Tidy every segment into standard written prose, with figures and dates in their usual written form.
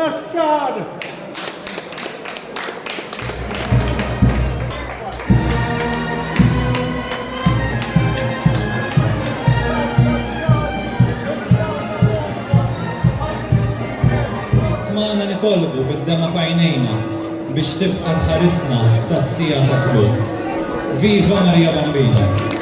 Nassar! اسمعنا نطالبوا بالدمى f'għajnejna biex tibqa' tħarisna sas-sija ta' tluq. Viva Marija Bambina!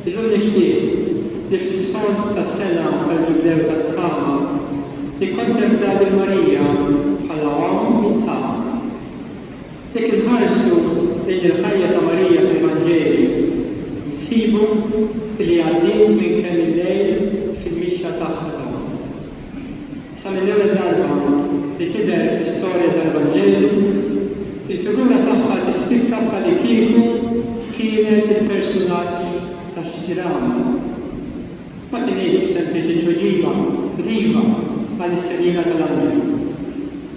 Illum nixtieq li fl-isfond tas-sena tal-Ġubilew tat-Tama nikkontempla lil Marija bħala għam mit-tama. Jekk inħarsu lejn il-ħajja ta' Marija fil-Vanġeli, nsibu li għaddiet minn kemm il-lejl fil-mixja tagħha. Sa mill-ewwel darba li tidher fl-istorja tal-Vanġelu, il-figura tagħha tispikka bħali kieku kienet il-personaġġ tax-xtirama. Ma kienx sempliċi tweġiba riva għall-istennina tal-Anġelu.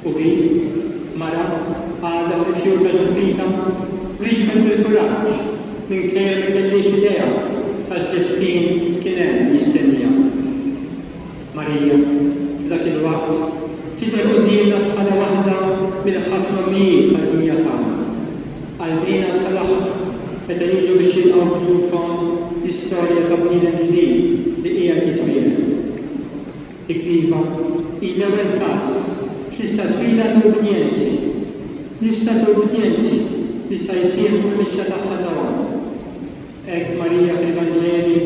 U hi, mara għadha fil-fjur tal-ġubrita, riġbet bil-kuraġġ minkejja ma kellix idea tal-destin kien hemm jistennija. Marija, f'dak il-waqt, tidher qudiemna bħala waħda mill-ħafna mijiet tad-dinja tagħna. Għaldina sal-aħħar meta jiġu biex jilqgħu f'jufhom l-istorja ta' bniedem ġdid li qiegħed jitwieled. Ikriva hi l-ewwel pass fl-lista twila ta' ubudjenzi. Lista ta' ubudjenzi li sa jsir fil-mixja tagħha dawam. Hekk Marija fil-Vanġeli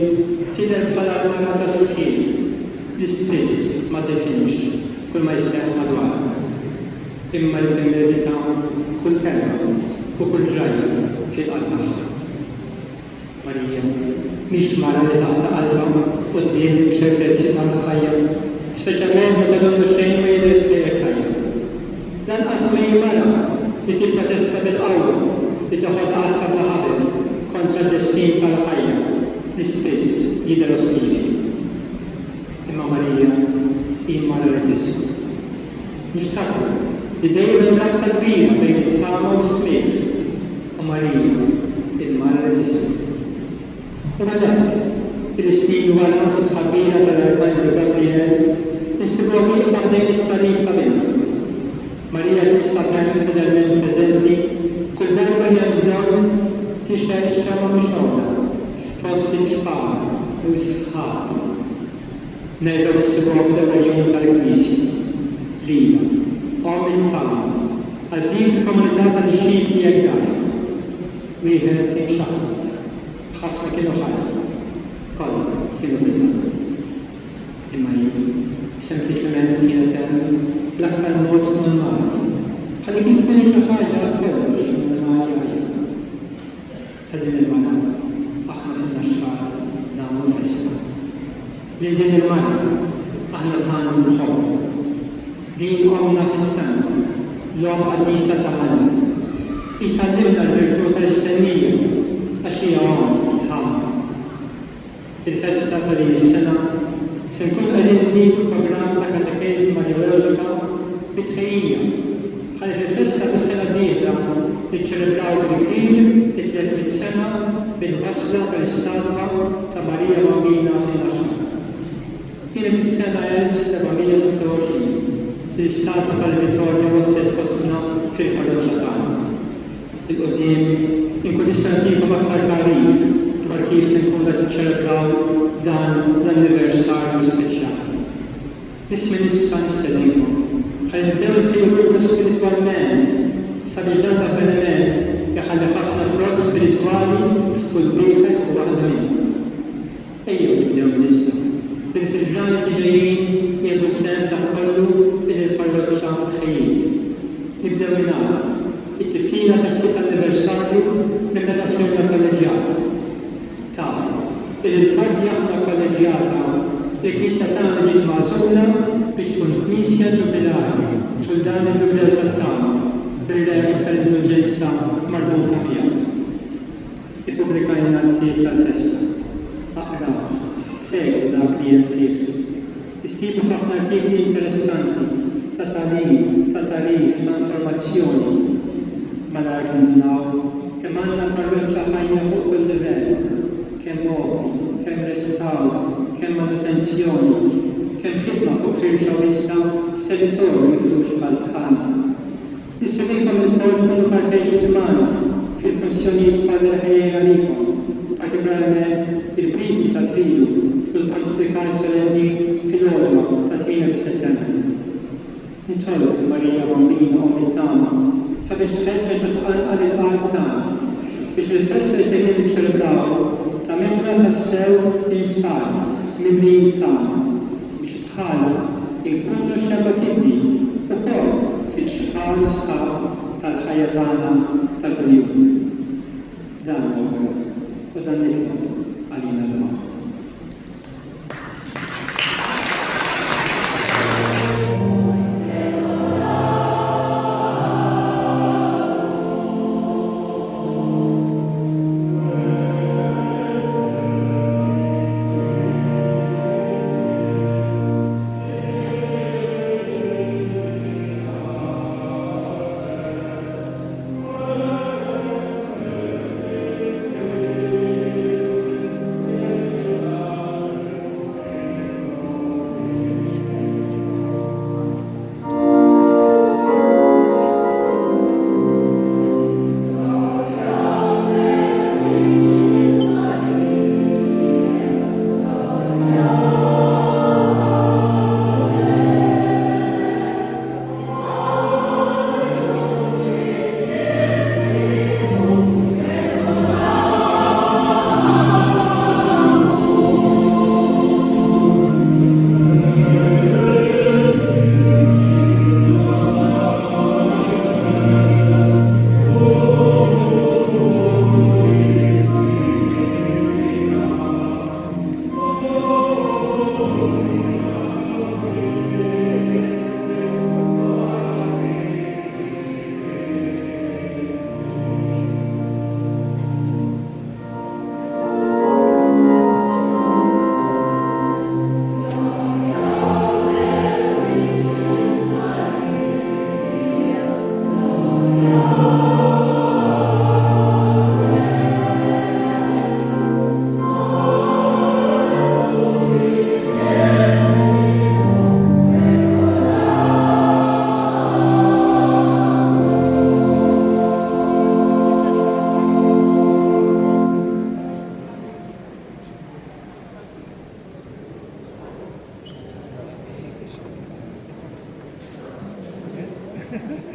tidher bħala mara ta' sħieb l-ispiss ma definix kull ma jisseħ madwar. Imma l-verità kull kelma u kull ġajja fil-qalb tagħha. Marija mhix mara li taqta' qalbha quddiem ċertezzi tal-ħajja, speċjalment meta donnu xejn ma jidhirx li hekk ħajja. Lanqas ma mara li tipprotesta bil-qawwa li toħod qalbha ta' qabel kontra d-destin tal-ħajja li spiss jidher ostili. Imma Marija hi mara li tisku. Niftakru li dejjem rabta kbira bejn it-tama u s-smieħ u Marija il-mara li tisku. U għalhekk il-istin wara t-tħabbira tal-Arkanġel Gabriel insibuha wieqfa ħdejn is-salib ta' minna. Marija tista' tagħmel fidelment preżenti kull darba li hemm bżonn tixher ix-xema mixgħola f'post il-ġbal u s-sħab. Nerġgħu nissibuha fl-ewwel tal-Knisja. Lila, għom il-tama, għal-dik il-komunità tal-ixxiti jgħidar. Wieħed kien xaħna, ħafna kienu ħajja, kollha kienu biżgħat. Imma jien, sempliċement kienet hemm l-aktar mod normali. Ħalli kien tkun xi ħaġa kollox normali ħajja. Ta' din il-mara, aħna fin-naxxar nagħmlu festa. Lil din il-mara, aħna tagħna l-ħobb. Din għomna fis-sena, l-għom għaddisa ta' ħalli. Itallimna l-virtu tal-istennija, għax hija għom tħamma. Il-festa ta' din is-sena se nkun qegħdin nieħdu programm ta' katekesi Marjoloġika bitħejjija. Ħalli fil-festa tas-sena d-dieħla niċċelebraw bil-kbir it-300 sena bil-ħasra tal-istatwa ta' Marija Bambina fin-naxxar. Kienet is-sena 1726. L-istatwa tal-Vittoria waslet fostna fil-parroċċa tagħna. Il-qudiem inkun nistantikom aktar tarif dwar kif se nkun qed niċċelebraw dan l-anniversarju speċjali. Ismi nista' nistedinkom ħalli nibdew nħejjulna spiritwalment sabiex dan l-avveniment iħalli ħafna frott spiritwali f'kull wieħed u waħda minnhom. Ejjew nibdew nista' bil-filġani li ġejjin jieħdu sehem ta' kollu il-parroċċa ħejjiet. Nibdew nagħmlu it-tifkira tas-sitt anniversarju minn meta sirna kolleġjata. Tafu, il-fard jaħna kolleġjata li knisja tagħna ġiet magħżula biex tkun knisja ġubilari tul dan il-ġubil tat-tama bil-req tal-indulġenza marbuta miegħu. Ippubblikajna l-fiet tal-festa. Aqraw, segwu dak li hemm fih. Istibu ħafna artikli interessanti ta' tarif, ta' informazzjoni. Malar kinnaw, kemm għandna parroċċa ħajja fuq kull livell, kemm mobli, kemm restawr, kemm manutenzjoni, kemm ħidma fuq firxa wissa f'territorju mifrux bħal-tħana. Nistiedinkom il-kol tkunu parteċipi magħna fil-funzjonijiet bħal ħejjejna likom, partikolarment il-bridi ta' tridu u l-pontifikar solenni fil-olma ta' 8 Settembru. Nitolbu Marija Bambina u mit-tama sabiex tħeġġeġ u tqalqal il-qalb tagħna biex il-festa li se niċċelebraw tagħmilna tassew instar minn tagħna biex tħalaq inkunu xabatibni ukoll fil-xqar u sħab tal-ħajja tagħna ta' kuljum. Dan huwa u dan nitlob għalina l-ma. Thank you.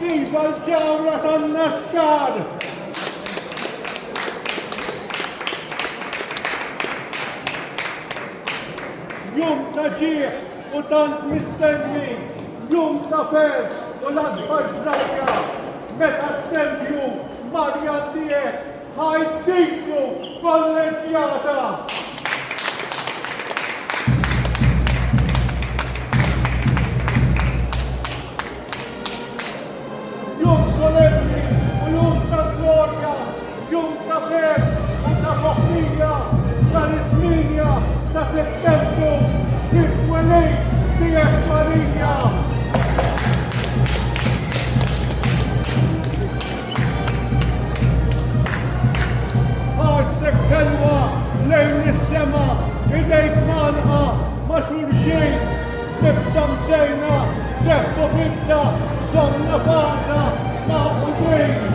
Viva l-ġawra tan-naxxar! Jum ta' ġieħ u tant mistenni, jum ta' fer u l-akbar ġrajja, meta t-tempju Marja tiegħek ħajtiklu kolleġjata! Jum solenni u jum ta' glorja, jum ta' fer u ta' moħħija, tal-8 ta' Settembru, il-twelejt tiegħek Marija. Ħarstek ħelwa lejn is-sema, idejk manqa ma' xulxin, nifsa msejna, deħbu bidda, somna farda ma' udejn.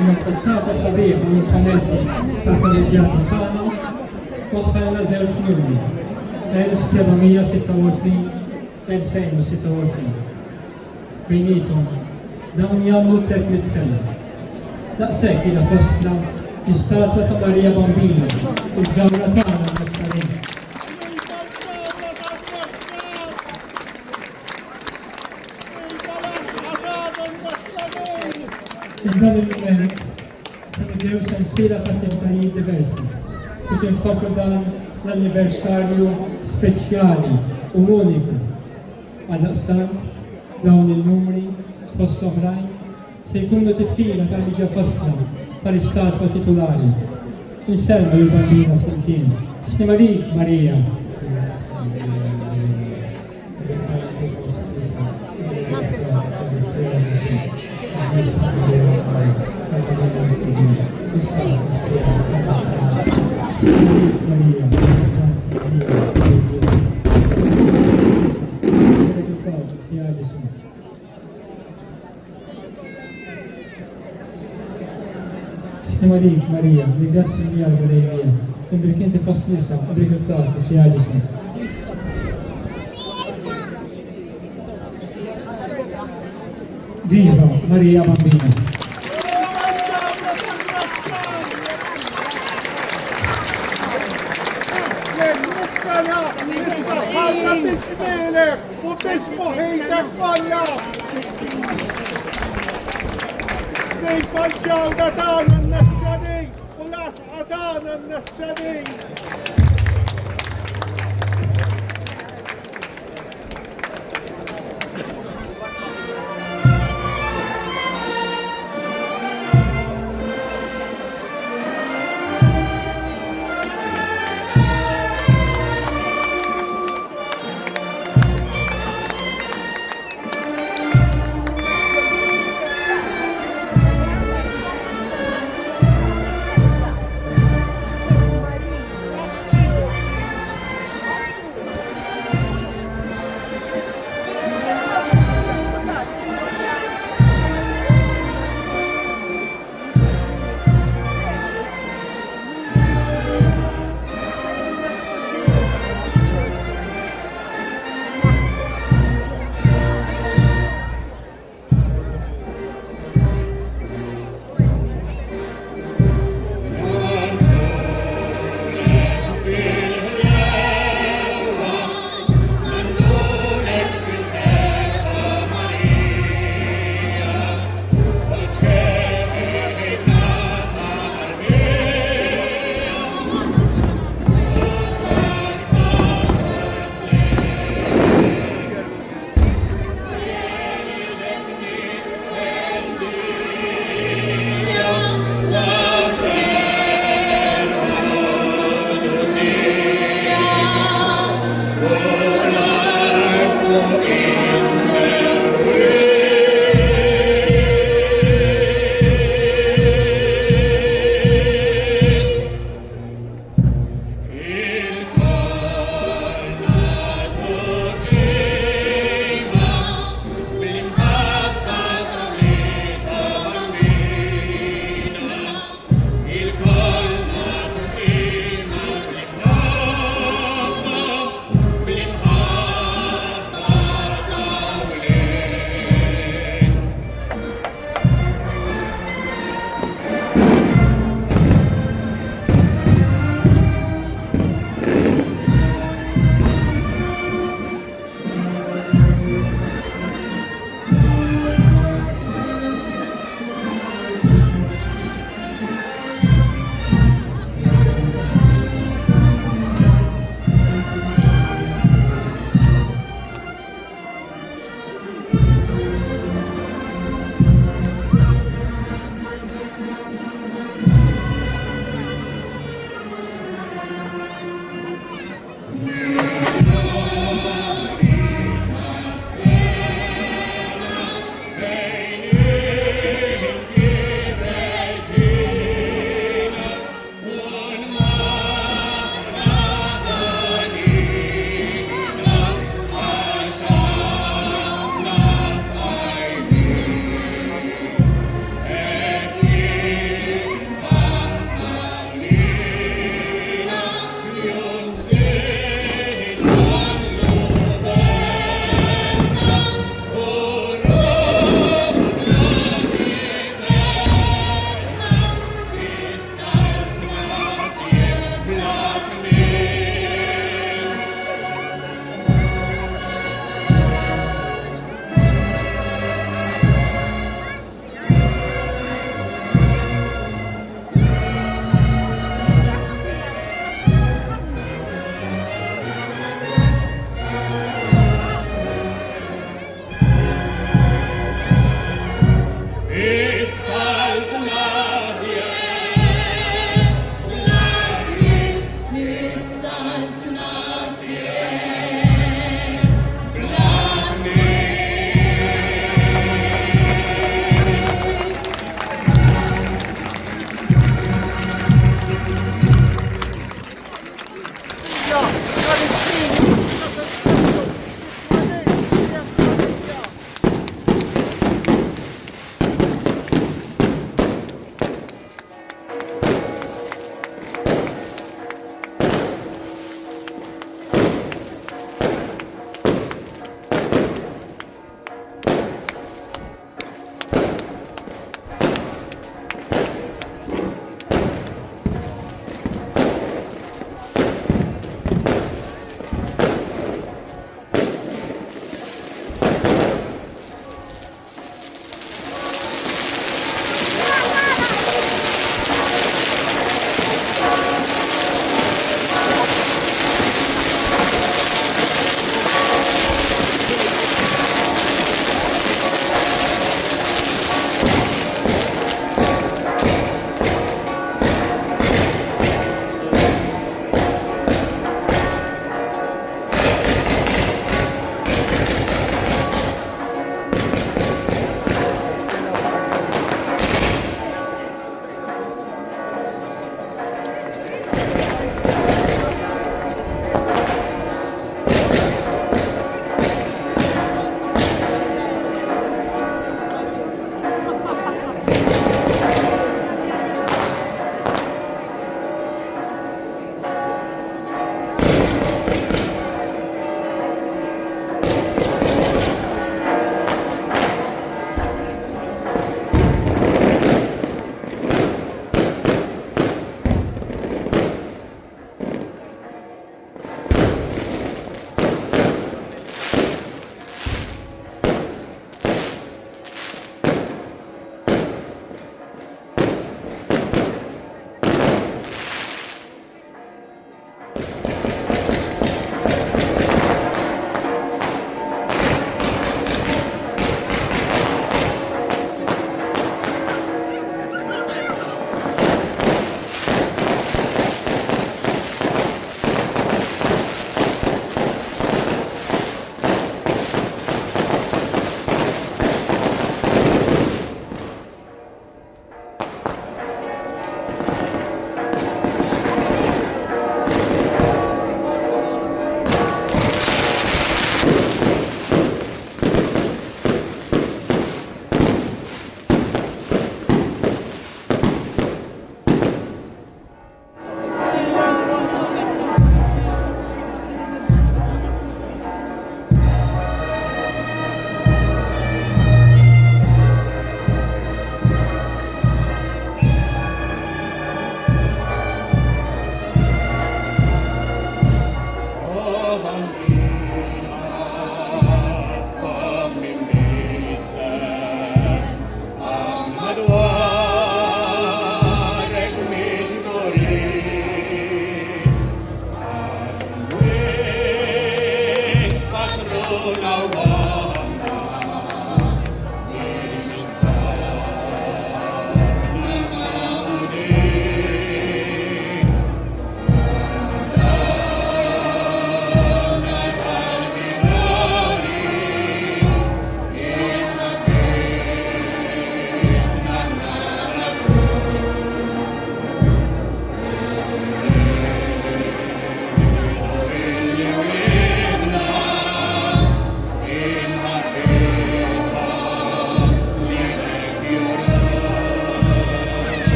Una forzata sabiħa u l-panelli ta' kollegjati tagħna waħħalna żewġ numri 1726-2026. Bejnietom dawn jagħmlu 300 sena. Daqshekk ilha fostna l-istatwa ta' Marija Bambina u l-ġawra tagħna l-Mexxarin. Dan il-moment se nibdew sensiela ta' attivitajiet diversi biex infakru dan l-anniversarju speċjali u uniku. Għaldaqstant dawn il-numri fost oħrajn se jkunu tifkira tal-liġa fosna tal-istatwa titolari. Inselma l-bambina flimkien. Snima dik, Marija. Snima dik, Marija, ringrazzi mi għal għalejja. Imbrik inti fost nisa, imbrik il-flaq, fjadisem. Viva Marija Bambina! Issa biex milek u biex muħitek kollha. Kejfa l-ġawda tagħna n-nexxanin u l-asqa tagħna n-nexxanin.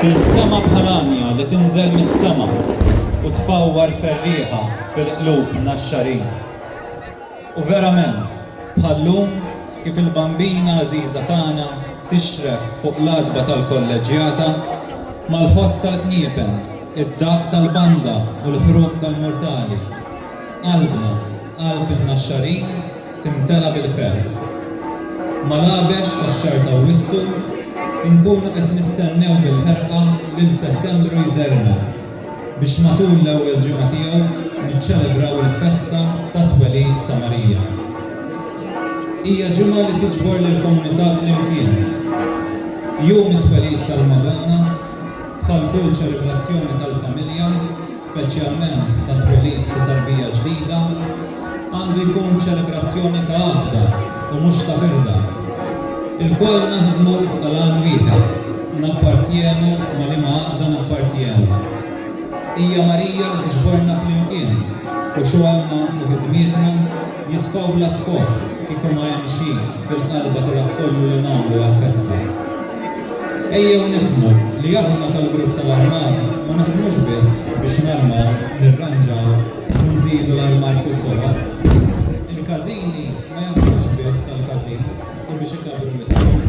Tinstema bħalanja li tinżel mis-sema u tfawwar ferriħa fil-qlub nax-xarin. U verament, bħallum kif il-bambina għażiża tagħna tixref fuq l-adba tal-kolleġjata mal-ħoss tal-kniepen, id-dak tal-banda u l-ħruq tal-murtali. Qalbna, qalb in-naxxarin timtela bil-ferħ. Malabex tax-xahar ta' wissu inkunu qed nistennew bil-ħerqa lil Settembru jżerna biex matul l-ewwel ġimgħa tiegħu niċċelebraw il-festa ta' twelid ta' Marija. Hija ġimgħa li tiġbor lill-komunità flimkien. Jum it-twelid tal-Madonna bħal kull ċelebrazzjoni tal-familja, speċjalment ta' twelid ta' tarbija ġdida, għandu jkun ċelebrazzjoni ta' għaqda u mhux ta' firda. Il-koll naħdmu għal-għan wieħed, nappartjenu ma li ma għaqda nappartjenu. Hija Marija li tiġborna flimkien u xogħolna u ħidmietna jisfaw bla skop kieku ma hemm xi fil-qalba ta' dak kollu li nagħmlu għall-festa. Ejjew nifhmu li aħna tal-grupp tal-armar ma naħdmux biss biex narmaw, nirranġaw u nżidu l-armar fit-toroq. Il-każini ma jaħdmux biss għall-każin u biex ikabru l-isfel.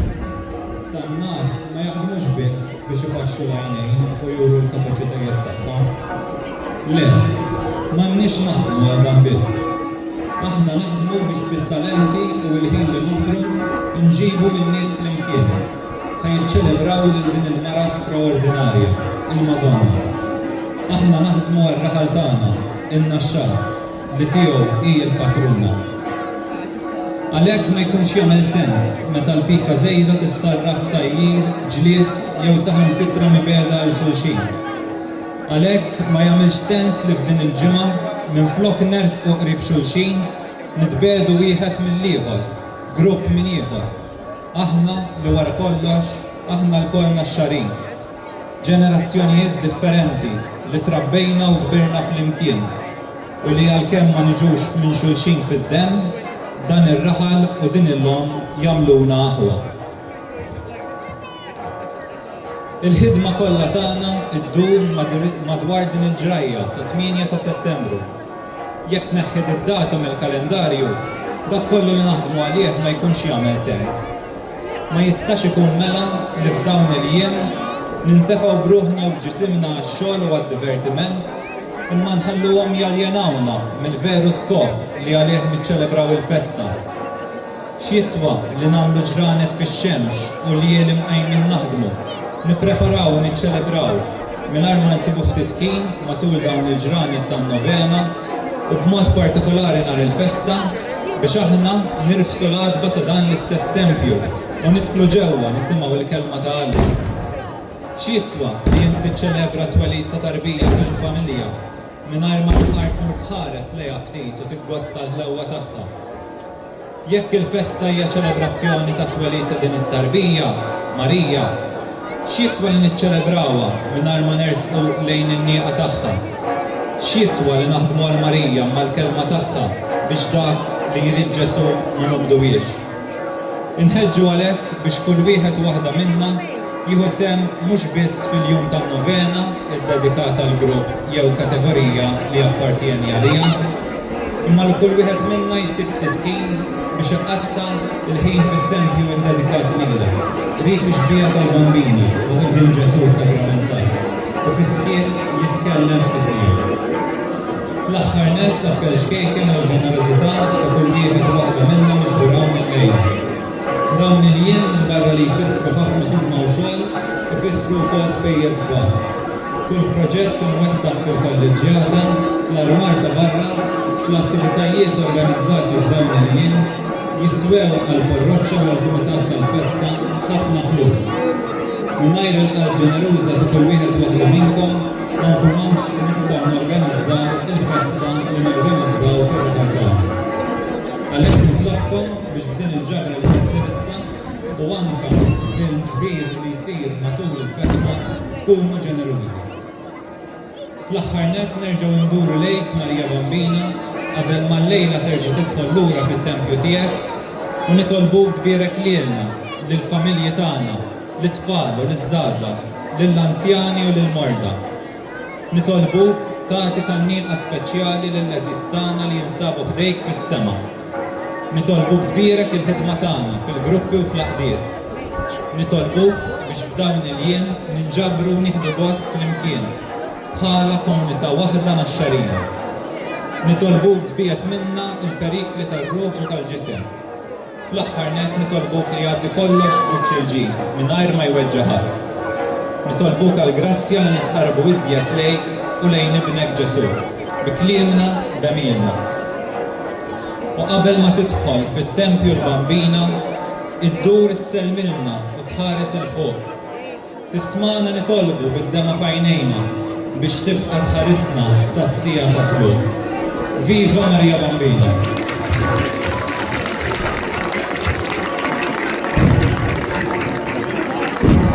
Tan-nar ma jaħdmux biss biex ifaxxu l-għajnejn u juru l-kapaċitajiet tagħhom. Le, m'għandniex naħdmu għal dan biss. Aħna naħdmu biex bit-talenti u l-ħin li nofru nġibu min-nies flimkien. Ħajċċelebraw lil din il-mara straordinarja, il-Madonna. Aħna naħdmu għar-raħal tagħna, in-naxxar, li tiegħu hi l-patruna. Għalhekk ma jkunx jagħmel sens meta l-pika żejda tissarraf tajjir, ġlied jew saħansitra mibeda għal xulxin. Għalhekk ma jagħmilx sens li f'din il-ġimgħa minflok nersqu qrib xulxin nitbedu wieħed mill-ieħor, grupp minn ieħor. Aħna li wara kollox, aħna l-kol naxxarin. Ġenerazzjonijiet differenti li trabbejna u kbirna flimkien u li għalkemm ma niġux minn xulxin fid-demm, dan ir-raħal u din il-lom jagħmluna aħwa. Il-ħidma kollha tagħna ddur madwar din il-ġrajja ta' 8 ta' Settembru. Jekk tneħħid id-data mill-kalendarju, dak kollu li naħdmu għalih ma jkunx jagħmel sens. Ma jistax ikun mela li f'dawn il-jiem nintefgħu bruħna u b'ġisimna għax-xogħol u għad-divertiment imma nħalluhom jaljenawna mill-veru skop li għalih niċċelebraw il-festa. X'jiswa li nagħmlu ġranet fix-xemx u li jielim qajmin naħdmu, nippreparaw u niċċelebraw mingħajr ma nsibu ftit ħin matul dawn il-ġranet tan-novena u b'mod partikolari nhar il-festa biex aħna nirfsu l-għadba ta' dan l-istess tempju u nidħlu ġewwa nisimgħu l-kelma ta' Alla. X'jiswa li inti tiċċelebra twelid ta' tarbija fil-familja mingħajr ma tqart mutħares lejha ftit u tibgosta l-ħlewwa tagħha. Jekk il-festa hija ċelebrazzjoni ta' twelid ta' din it-tarbija, Marija, x'jiswa li niċċelebrawha mingħajr ma nersqu lejn in-nieqa tagħha? X'jiswa li naħdmu għal Marija mal-kelma tagħha biex dak li jrid Ġesu ma nobduwiex? Inħeġġu għalhekk biex kull wieħed u waħda minna jieħu sehem mhux biss fil-jum tan-novena iddedikata għall grupp jew kategorija li appartjeni għaliha, imma li kull wieħed minna jsib ftit ħin biex iqatta' il-ħin fit-tempju iddedikat lilha, qrib bix-xbija tal-bambina u quddiem Ġesu sagramentat u fis-skiet jitkellem ftit miegħu. Fl-aħħar nett tappell xkejken għal ġenerożità ta' kull wieħed u waħda minnha miġburawn il-lejla. Dawn il-jiem barra li jfissru ħafna ħidma u xogħol ifissru wkoll spejjeż kbar. Kull proġett imwettaq fil-kolleġjata, fl-armar ta' barra, fl-attivitajiet organizzati f'dawn il-jiem jiswew għall-parroċċa u għall-kumitat tal-festa ħafna flus. Mingħajr il-qalb ġeneruża ta' kull wieħed waħda minnkom ma nkunux nistgħu norganizzaw il-festa li norganizzaw fir-raħal tagħna. Għalhekk nitlobkom biex f'din il-ġabra li ssir issa u anke fil-ġbir li jsir matul il-festa tkunu ġenerużi. Fl-aħħar nett nerġgħu nduru lejk Marija Bambina qabel ma l-lejla terġa' tidħol lura fit-tempju tiegħek u nitolbuk tbierek lilna, lill-familji tagħna, lit-tfal u liż-żgħażagħ lill-anzjani u lill-morda. Nitolbuk tagħti tan-nieqa speċjali lill-eżistana li jinsabu ħdejk fis-sema. Nitolbuk tbierek il-ħidma tagħna fil-gruppi u fl-aqdiet. Nitolbuk biex f'dawn il-jiem ninġabru nieħdu gost flimkien bħala komunità waħda naxxarija. Nitolbuk tbiet minna il-perikli tal-ruħ u tal-ġisem. Fl-aħħar net nitolbuk li jgħaddi kollox b'wiċċ il-ġid mingħajr ma jweġġa' ħadd. Nitolbuk għall-grazzja li nitqarbu iżjed lejk u lejn ibnek Ġesur, bi kliemna b'emilna. U qabel ma tidħol fit-tempju l-Bambina, iddur isselmilna u tħares il-fuq. Tismana nitolbu bid-dema f'għajnejna biex tibqa' tħarisna sas-sija ta' tluq. Viva Marija Bambina!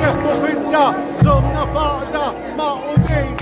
Keffu fidda, zomna faqda, maqudin.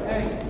Hey,